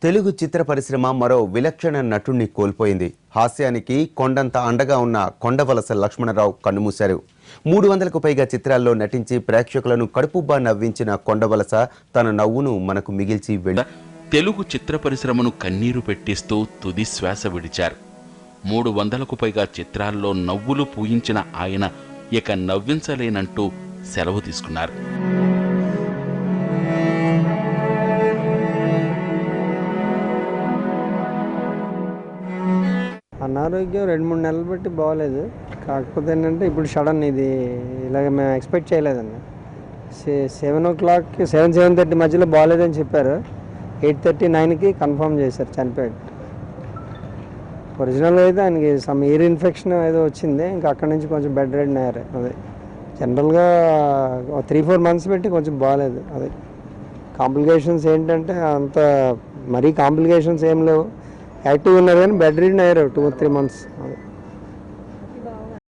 తెలుగు చిత్ర పరిశ్రమ మరో విలక్షణ నటుణ్ణి కోల్పోయింది. హాస్యానికి కొండంత అండగా ఉన్న కొండవలస లక్ష్మణరావు కన్నుమూశారు. 300కు పైగా చిత్రాల్లో నటించి ప్రేక్షకులను కడుపుబ్బా నవ్వించిన కొండవలస తన నవ్వును మనకు మిగిల్చి తెలుగు చిత్ర పరిశ్రమను కన్నీరు పెట్టిస్తూ తుది శ్వాస విడిచారు. 300కు పైగా చిత్రాల్లో నవ్వులు పూయించిన ఆయన ఇక నవ్వించలేనంటూ సెలవు తీసుకున్నారు. అనారోగ్యం 2-3 నెలలు బట్టి బాగోలేదు. కాకపోతే ఏంటంటే ఇప్పుడు సడన్ ఇది ఇలాగ మేము ఎక్స్పెక్ట్ చేయలేదండి. 7:30 మధ్యలో బాగోలేదని చెప్పారు. 8:39కి కన్ఫర్మ్ చేశారు చనిపోయాడు. ఒరిజినల్గా అయితే ఆయనకి సమ్ ఇయర్ ఇన్ఫెక్షన్ ఏదో వచ్చింది. ఇంకా అక్కడి నుంచి కొంచెం బెడ్ రెడ్ అయ్యారు. అదే జనరల్గా 3-4 మంత్స్ పెట్టి కొంచెం బాగలేదు. అదే కాంప్లికేషన్స్ ఏంటంటే అంత మరీ కాంప్లికేషన్స్ ఏం లేవు. యాక్టివ్ ఉన్నారు కానీ బెడ్ రిడన్ అయ్యారు 2-3 మంత్స్.